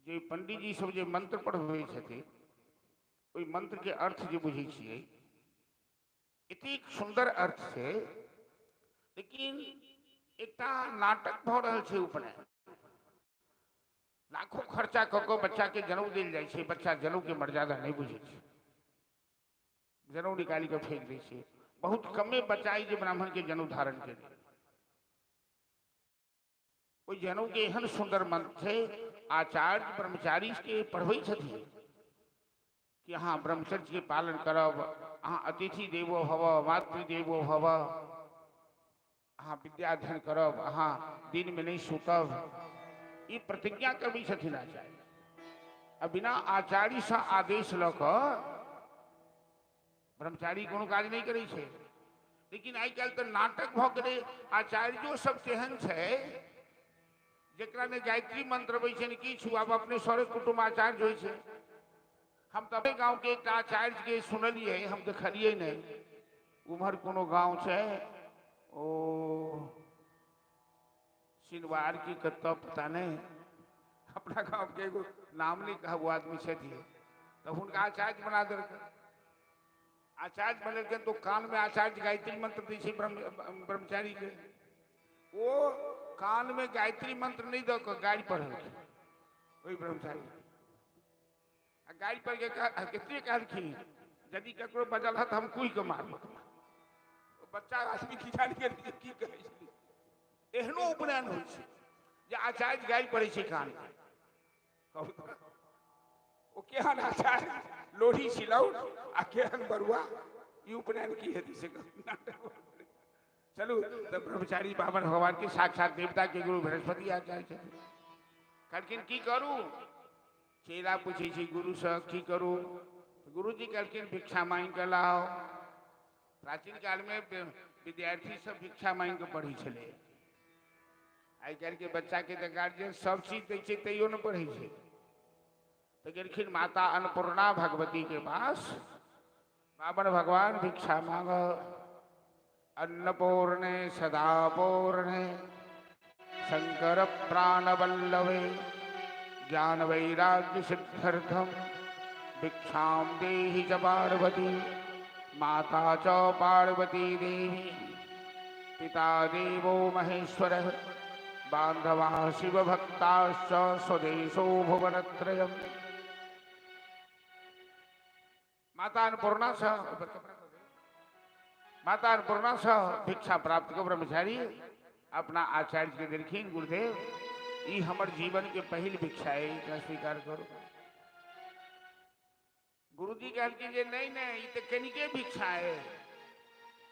जे पंडित जी सब जे मंत्र पढ़बै छथिन ओहि मंत्र के अर्थ जे बुझै छियै एतेक सुंदर अर्थ छै, लेकिन एकटा नाटक भऽ रहल छै उपनयन। लाखों खर्चा कऽ कऽ बच्चा के जनेऊ देल जाइ छै, बच्चा जनेऊ के मर्यादा नहीं बुझै छै, जनेऊ निकाली कऽ फेंक दै छै। बहुत कमे बच्चा जे ब्राह्मण के जनेऊ धारण केलकै। ओहि जनेऊ के एहन सुंदर मंत्र छै, आचार्य ब्रह्मचारी के पढ़बै छथिन कि अहाँ ब्रह्मचर्य के पालन करब, अहाँ अतिथि देवो भव, मातृ देवो भव, अहाँ विद्या अध्ययन करब, अहाँ दिन में नहीं सुतब, ये प्रतिज्ञा करबै छथिन आचार्य। आ बिना आचार्य से आदेश लऽ कऽ ब्रह्मचारी कोनो काज नहीं करै छै। लेकिन आइ काल्हि तऽ नाटक भऽ गेलै। आचार्यो सब तेहन छै जेकरा ने गायत्री मंत्र अबै छै ने किछु, आब अपने सरे कुटुम्ब आचार्य होइ छै। हम तबे गांव के एक आचार्य के सुनलिए, हम देखलिए नहीं। उम्हर कोनो गांव छै, ओ सिलवार की कत्ता पता नहीं, अपना गांव के एगो नाम नहीं कहा वो आदमी छथिन, तो हुनका आचार्य बना देलकै। आचार्य बनेलकै तो कान में आचार्य गायत्री मंत्र दै छै ब्रह्मचारी के। वो कान में गायत्री मंत्र नहीं दऽ कऽ गाड़ि पढ़लकै ओहि ब्रह्मचारी। गाड़ी पर कते कहलखिन यदि ककरो बजल हत हम कुइ के मारब। बच्चा आदमी की जान के की कहै छै। एहनो उपनयन होइ छै जे आचार्य गाड़ी पढ़ै छै कान में। ओ केहन आचार्य लोढ़ी सिलौट आ केहन बरुआ, ई उपनयन की हेतै से चलू। तो ब्रह्मचारी बाबन भगवान के साक्षात देवता के गुरु बृहस्पति आचार्य छथिन। कहलखिन की करू? चेला पूछे छी गुरु से की करू? गुरु जी कहलखिन भिक्षा मांग के लाओ। प्राचीन काल में विद्यार्थी सब भिक्षा मांग के पढ़ी छले। आई काल्हि के बच्चा के तो गार्जियन सब चीज दै छै तैयो न पढ़े छै। तो गेलखिन माता अन्नपूर्णा भगवती के पास, बाबन भगवान भिक्षा मांग। अन्नपूर्णे सदा पूर्णे शंकर प्राण वल्लभे ज्ञान वैराग्य सिद्ध्यर्थम भिक्षाम देहि च पार्वती। माता च पार्वती देवी पिता देवो महेश्वरः बांधवा शिव भक्ताश्च स्वदेशो भुवनत्रयम्। माता अन्नपूर्णा से भिक्षा प्राप्त कर ब्रह्मचारी अपना आचार्य के देखिन, गुरुदेव ई हमर जीवन के पहल भिक्षा है, एकरा स्वीकार करो। गुरुजी कहलखिन जे नहीं नहीं ई तो कनिके भिक्षा है,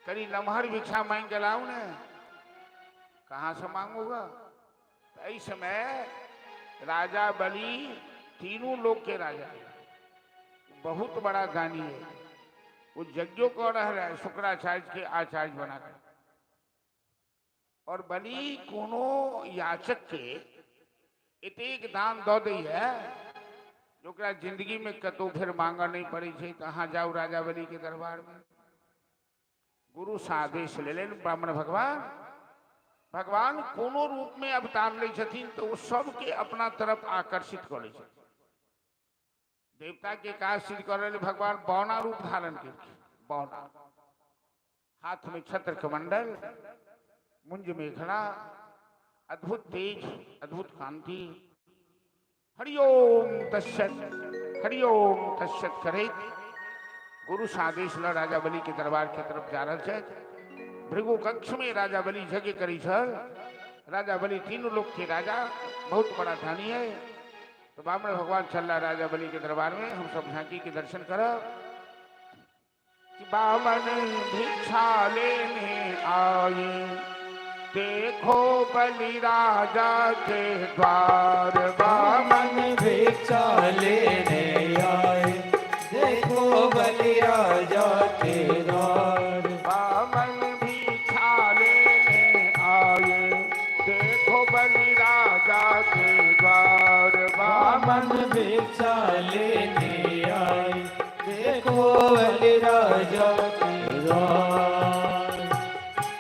कनी लम्हर भिक्षा मांग के लाओ न। कहाँ से मांगूंगा? तो इस समय राजा बलि, तीनों लोक के राजा, बहुत बड़ा दानी है, वो यज्ञों को रह रहा है शुक्राचार्य के आचार्य बनाकर। और बलि कोनो याचक के एतेक दान दऽ दै है जोकरा जिंदगी में कतौ फिर मांगा नहीं पड़े छै। कहाँ जाऊ राजा बलि के दरबार में। गुरु से आदेश लेलन ब्राह्मण भगवान कोनो रूप में अवतार ले छथिन तो वो सबके अपना तरफ आकर्षित करे छथिन। देवता के काज सिद्ध करे भगवान बौना रूप धारण केलखिन। बौना, हाथ में छत्र कमंडल, मुंज मेखला, अद्भुत तेज, अद्भुत कांति। हरिओम तस्सत करे। गुरु सादेश ल राजा बलि के दरबार के तरफ जा रहे थे। भृगु कक्ष में राजा बलि यज्ञ करी छल। राजा बलि तीनों लोक के राजा, बहुत बड़ा धनी है। तो ब्राह्मण भगवान चल रहा राजा बलि के दरबार में। हम सब झांकी के दर्शन करब। बामन भिक्षा लेने आए, देखो बलि राजा के द्वार। बामन भिक्षा लेने आए, देखो बलि राजा के द्वार। बामन भिक्षा लेने आए, देखो बलि राजा के द्वार। बामन भिक्षा लेने आए, देखो बलि राजा के द्वार।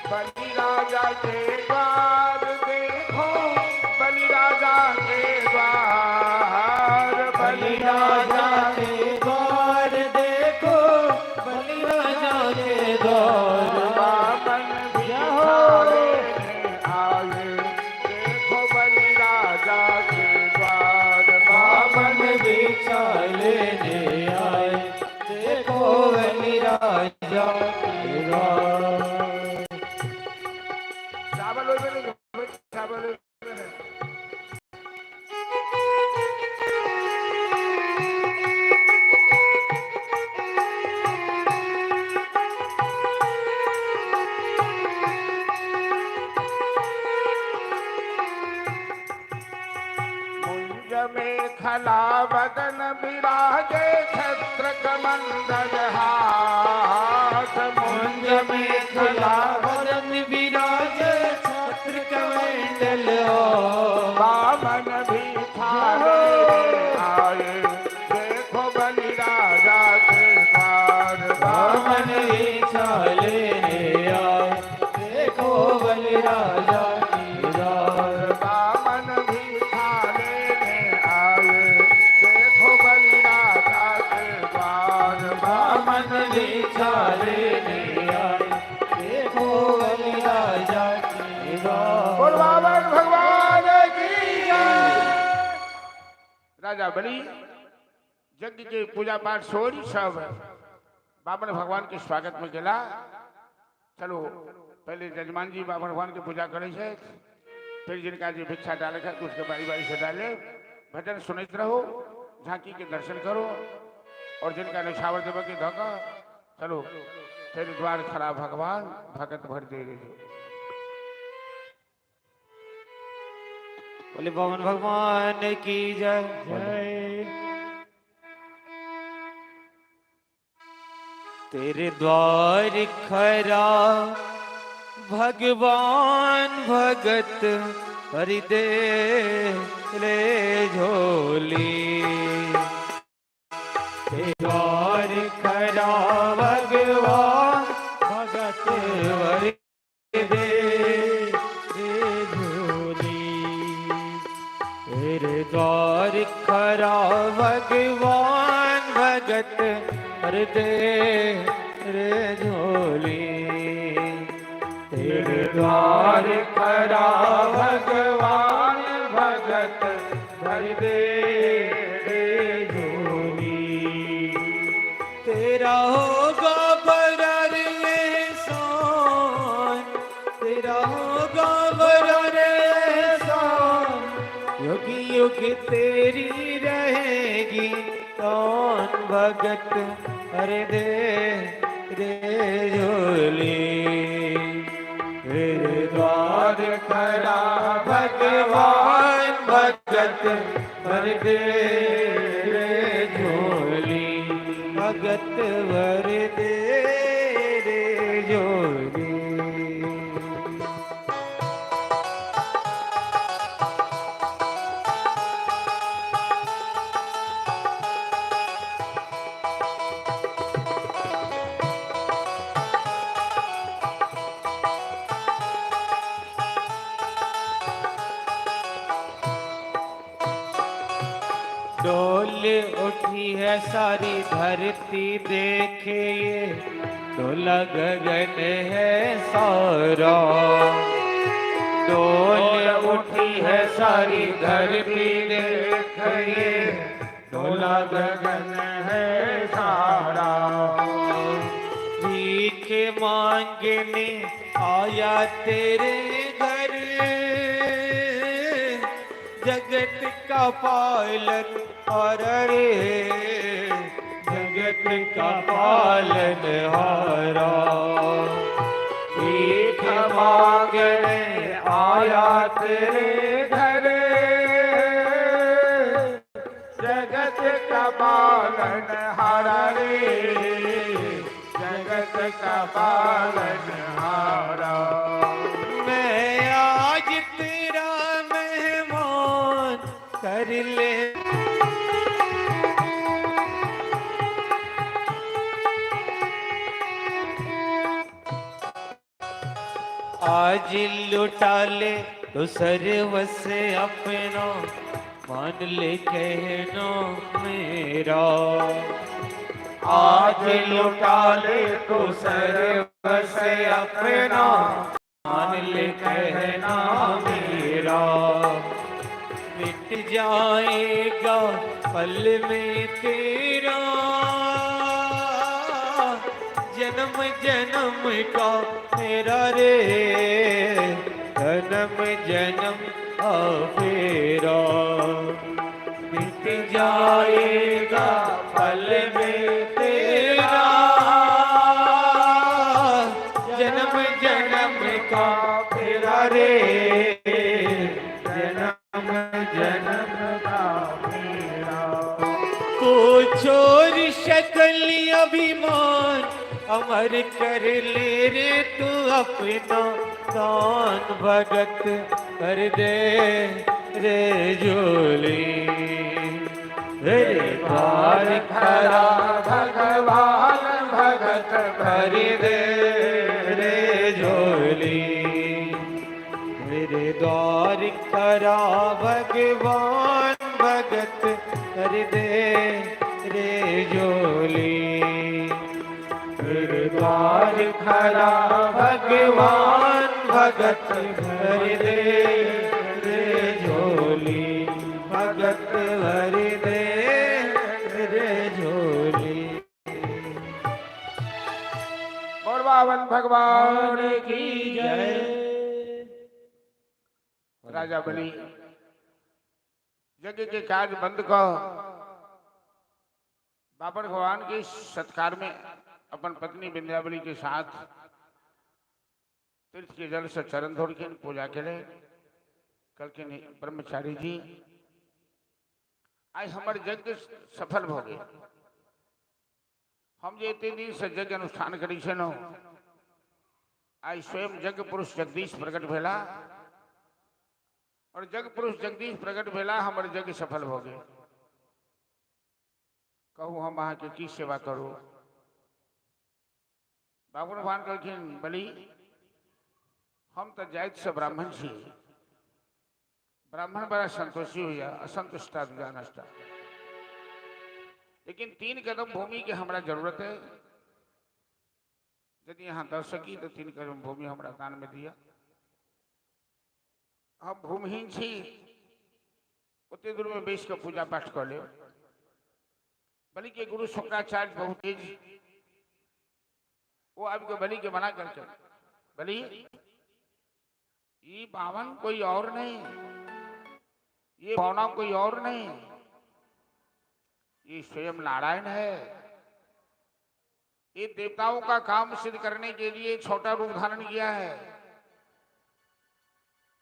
बलि राजा के द्वार देखो, बलि राजा के द्वार। बलि राजा के द्वार, देखो बलि राजा के द्वार। बामन भिक्षा लेने आए, देखो बलि राजा के द्वार। बामन भिक्षा लेने आए, देखो बलि राजा के द्वार। चावल हो गए, चावल हो गए। मुंज में खला बदन विराजे, छत्र कमंडल हाथ। मुंज में खला बदन विराजे, छत्र कमंडल हाथ। बामन भिक्षा लेने आए, देखो बलि राजा के द्वार। बामन भिक्षा लेने आए, देखो बलि राजा के द्वार। बामन भिक्षा लेने आए, देखो बलि राजा के द्वार। बामन भिक्षा लेने आए, देखो बलि राजा के द्वार। बोल बामन भगवान की जय। राजा बलि यज्ञ के पूजा पाठ छोड़ी सब बामन भगवान के स्वागत में गेला। चलो पहले जजमान जी बामन भगवान के पूजा करे छे, फिर जिनका जो भिक्षा डाले है उसके बारी बारी से डाले। भजन सुनते रहो, झांकी के दर्शन करो, और जिनका निछावर देव के धोखा। चलो फिर द्वार खड़ा भगवान, भगत भर दे रहे। बोले बामन भगवान की जय जय। तेरे द्वार खरा भगवान, भगत भरि दे रे झोली। तेरे द्वार खरा भगवान, भगत भरि दे रे झोली। तेरे द्वार खरा भगवान, भगत भरि दे रे झोली। तेरे द्वार खरा भगवान, भगत भरि दे रे झोली। तेरा होगा बरर एहसान, तेरा होगा बरर एहसान। युग युग तेरी रहेगी कौन, भगत भरि दे रे झोली। तेरे द्वार खड़ा भगवान, भगत भरि दे रे झोली। भगत भरि दे रे झोली। डोल उठी है सारी धरती, देखे ये डोला गगन है सारा। डोल उठी है सारी धरती, देखे ये डोला गगन है सारा। भीख मांगने आया तेरे घर, जगत का पालन हारे, जगत का पालन हारा। भीख मांगने आया तेरे घर, जगत का पालन हारा रे, जगत का पालन हारा। मैं आज तेरा मेहमान कर ले। आज लुटा ले तो सर्वस्व अपना, मान ले कहना मेरा। आज लुटा ले तो सर्वस अपना, मान ले कहना मेरा। मिट जाएगा पल में तेरा, जन्म जन्म का मेरा रे, जन्म जन्म का फेरा। मिट जाएगा पल में तेरा, जन्म जन्म का फेरा रे, जन्म जन्म का फेरा। को छोड़ शकल अभिमान अमर कर ले रे तू अपना, दान भगत कर दे रे झोली। रे द्वार खरा भगवान भगत भर दे रे झोली। मेरे द्वार खरा भगवान भगत कर दे रे झोली। मेरे द्वार खरा भगवान भगत भर दे रे झोली, भगत भर दे रे झोली। गौरवावन भगवान की जय। राजा बलि यज्ञ के कार्य बंद कर बाबर भगवान के सत्कार में अपन पत्नी विंध्यावली के साथ तीर्थ के जल से चरण धोड़ के पूजा करे। कल के ब्रह्मचारी जी आज हमारे यज्ञ सफल हो गए। हम जे 3 दिन से यज्ञ अनुष्ठान करी छे नो, आज स्वयं यज्ञ पुरुष जगदीश प्रकट भेला और जग पुरुष जगदीश प्रकट भेला, हमारे यज्ञ सफल हो गए। कहूँ हम वहां के की सेवा करूं। बाबू भगवान कहलखिन बलि हम तो जाइत से ब्राह्मण छी, ब्राह्मण बड़ा संतोषी हुआ, असंतुष्टा दूजा नष्टा। लेकिन 3 कदम भूमि के हमरा जरूरत है। यदि यहाँ दे सकी तो 3 कदम भूमि हमरा दान में दिया। हम भूमिहीन छी, उतने दूर में बेच के पूजा पाठ कर ले। बलि के गुरु शुक्राचार्य बहुत तेज, वो आपको बलि के मना करके, बलि ये बावन कोई और नहीं, ये पौना कोई और नहीं, ये स्वयं नारायण है। ये देवताओं का काम सिद्ध करने के लिए छोटा रूप धारण किया है।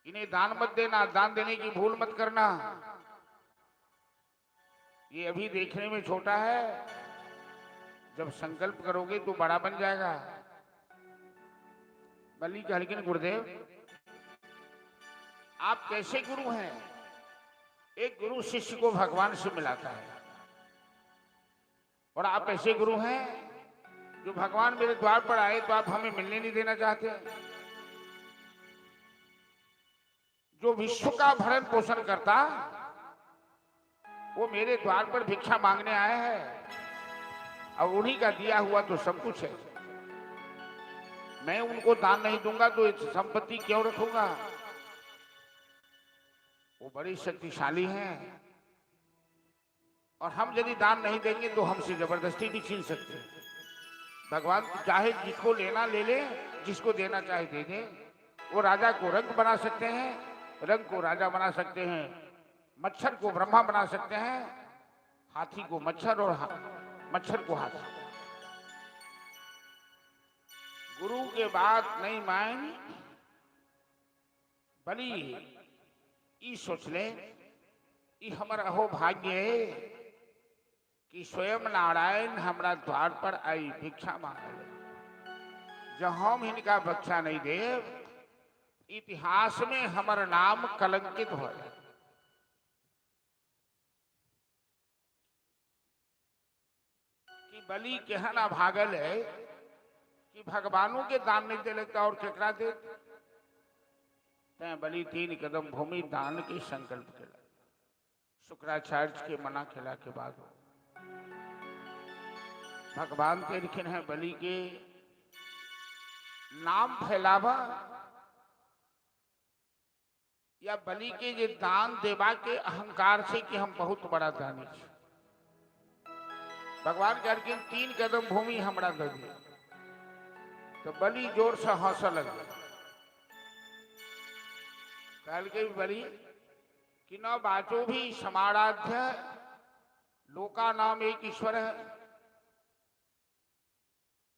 इन्हें दान मत देना, दान देने की भूल मत करना। ये अभी देखने में छोटा है, जब संकल्प करोगे तो बड़ा बन जाएगा। बलि के हल्किन गुरुदेव आप कैसे गुरु हैं? एक गुरु शिष्य को भगवान से मिलाता है, और आप ऐसे गुरु हैं जो भगवान मेरे द्वार पर आए तो आप हमें मिलने नहीं देना चाहते। जो विश्व का भरण पोषण करता वो मेरे द्वार पर भिक्षा मांगने आए हैं, और उन्हीं का दिया हुआ तो सब कुछ है। मैं उनको दान नहीं दूंगा तो इस संपत्ति क्यों रखूंगा? वो बड़ी शक्तिशाली हैं, और हम यदि दान नहीं देंगे तो हमसे जबरदस्ती भी छीन सकते हैं। भगवान चाहे जिसको लेना ले ले, जिसको देना चाहे दे दे। वो राजा को रंग बना सकते हैं, रंग को राजा बना सकते हैं, मच्छर को ब्रह्मा बना सकते हैं, हाथी को मच्छर और मच्छर को हाथी। गुरु के बात नहीं मान बलि ई सोच ले, ई हमारा हो भाग्य है कि स्वयं नारायण हमारा द्वार पर आई भिक्षा मांगे। जब हम इनका भिक्षा नहीं दे, इतिहास में हमारा नाम कलंकित हो जाए। कि बलि कहना भागल है कि भगवानों के दान नहीं दे लगता और केकरा दे। बलि 3 कदम भूमि दान के संकल्प के शुक्राचार्य के मना खिला के बाद भगवान के लिखिन है बलि के नाम फैलावा या बलि के जे दान देवा के अहंकार से कि हम बहुत बड़ा दानी छे। भगवान कहलखिन 3 कदम भूमि हमरा दे दिए। तो बलि जोर से हंस लगे। कहलके बलि कि न बाचो भी समाराध्य लोका नाम एक ईश्वर है।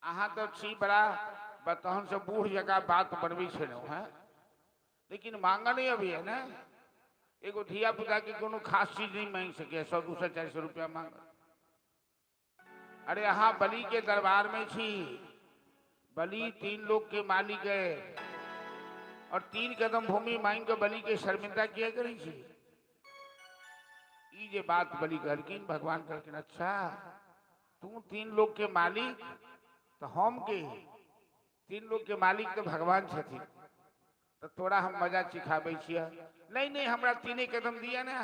अहाँ तो छी बड़ा बतहन से बूढ़ जगह बात बनवी छे है, लेकिन मांगने अभी है ना। एगो धिया पुता के कोनो खास चीज नहीं मांग सके, 100 200 400 रुपया मांग। अरे अहाँ बलि के दरबार में छी। बलि 3 लोक के मालिक है और 3 कदम भूमि मांग के बलि के शर्मिंदा किया करी छी। ई जे बात बलि कहलखिन, भगवान कहलखिन अच्छा तू 3 लोक के मालिक तो हम के 3 लोक के मालिक तो भगवान छथिन। तो थोड़ा हम मजा चिखाबे छिया। नहीं नहीं हमरा 3 कदम दिया ना।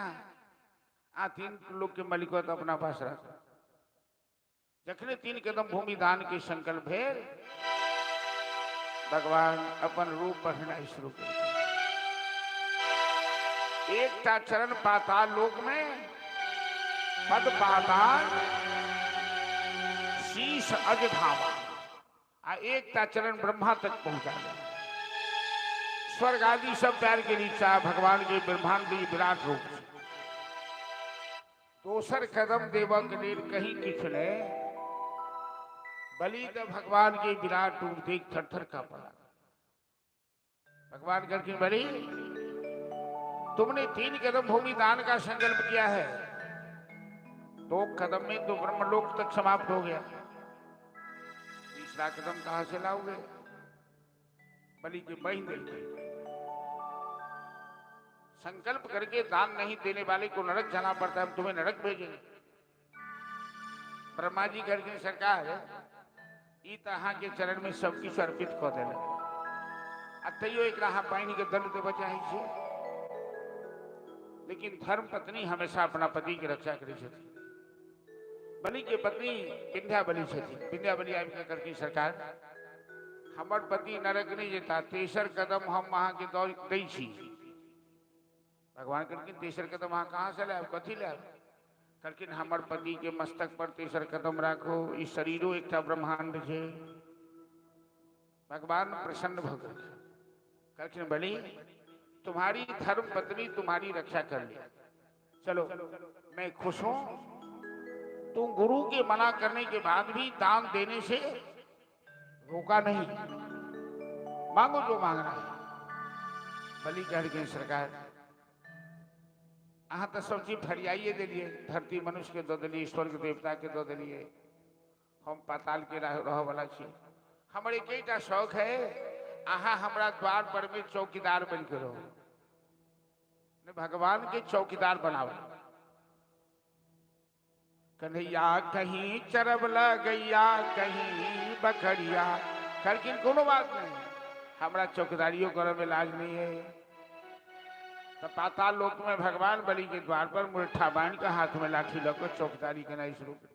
3 लोग के मालिक तो अपना पास रख। जखने 3 कदम भूमि दान के संकल्प भेल, भगवान अपन रूप बढ़ना शुरू कर। एकटा चरण पाताल लोक में, पद पाताल शीश अज धामा, आ एकटा चरण ब्रह्मा तक पहुंचा गया। स्वर्ग आदि सब पैर के नीचा भगवान के ब्रह्मांडी विराट रूप। दोसर कदम देवा के लेल कहीं किछ ने। बलि तो भगवान के विराट रूप देख थर थर का पड़ा। भगवान कहते बलि तुमने 3 कदम भूमि दान का संकल्प किया है, 2 कदम में तो ब्रह्मलोक तक समाप्त हो गया, तीसरा कदम कहां से लाओगे? बलि की बहन देखी संकल्प करके दान नहीं देने वाले को नरक जाना पड़ता है, हम तुम्हें नरक भेजेंगे। ब्रह्मा जी करके सरकार ई तहा के चरण में सब कुछ अर्पित कर देने तैयो एक राह पानी के दंड दे बचाई छे। लेकिन धर्म पत्नी हमेशा अपना पति की रक्षा करे छथि। बलि के पत्नी विंध्या बलि छथि। विंध्या बलि आबि करके सरकार हमर पति नरक नहीं जेता, तेसर कदम हम वहां के दै छी। भगवान कहलखिन तेसर कदम वहां कहां से लाब, कथी लाब? कहलखिन हमर पति के मस्तक पर तेसर कदम राखो, ई शरीरो एकटा ब्रह्मांड छे। भगवान प्रसन्न भ गए। कहलखिन बलि तुम्हारी धर्म पत्नी तुम्हारी रक्षा कर ली, चलो मैं खुश हूं। तुम गुरु के मना करने के बाद भी दान देने से रोका नहीं, मांगो जो मांगना है। बलि कहलखिन सरकार अहाँ तो सब चीज फरियाइए दिलिए, धरती मनुष्य के दो दिलिए, स्वर्ग देवता के दो दिलिए, हम पाताल के रह वाला छी। हमर एकटा शौक है, अहाँ हमरा द्वार पर में चौकीदार बन के रहो, भगवान के चौकीदार बनाओ। कन्हैया कहीं चरबला गैया कहीं बकरिया, कहलखिन कोनो बात नहीं, हमरा चौकीदारियों करे में लाज नहीं है। तो पाताल लोक में भगवान बलि के द्वार पर मुरठा बांध के हाथ में लाठी लेकर चौकीदारी करना शुरू कर।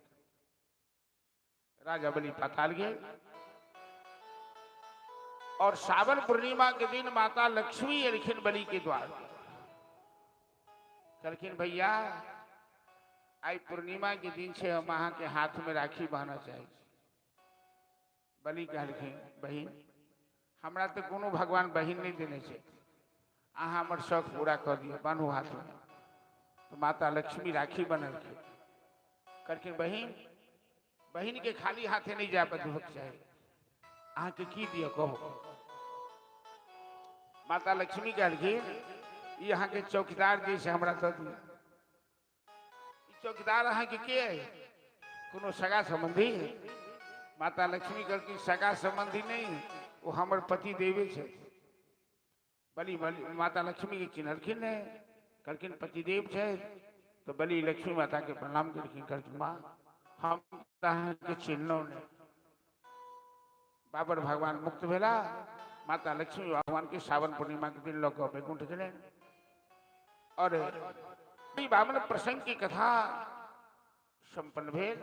राजा बलि पाताल गए और सावन पूर्णिमा के दिन माता लक्ष्मी अलिखिन बलि के द्वार। कहलखिन भैया आई पूर्णिमा के दिन से हम अहाँ के हाथ में राखी बांधना चाहिए। बलि कहलखिन बहिन हमरा तो कोनो भगवान बहिन नहीं देने से, अहाँ हमर शौक पूरा कर दिए, बांधू हाथ में। तो माता लक्ष्मी राखी बनलखिन। कहलखिन बहिन बहिन के खाली हाथे नहीं जा पाते चाहिए, अहाँ के की दिया कहो। माता लक्ष्मी कहलखिन यहाँ के चौकीदार जैसे हमरा दे दिए। चौकीदार अहाँ के है? कोनो सगा संबंधी? माता लक्ष्मी कहलखिन सगा संबंधी नहीं, वो हमर पति देवे छे। बलि माता लक्ष्मी के चिन्हलखिन है, कहलखिन पतिदेव छे। तो बलि लक्ष्मी माता के प्रणाम करखिन, कहलखिन माँ हम के चिन्हलो ने। बाबर भगवान मुक्त भेला, माता लक्ष्मी भगवान के सावन पूर्णिमा के दिन लोग वैकुंठ चले और बामन प्रसंग की कथा संपन्न भेल।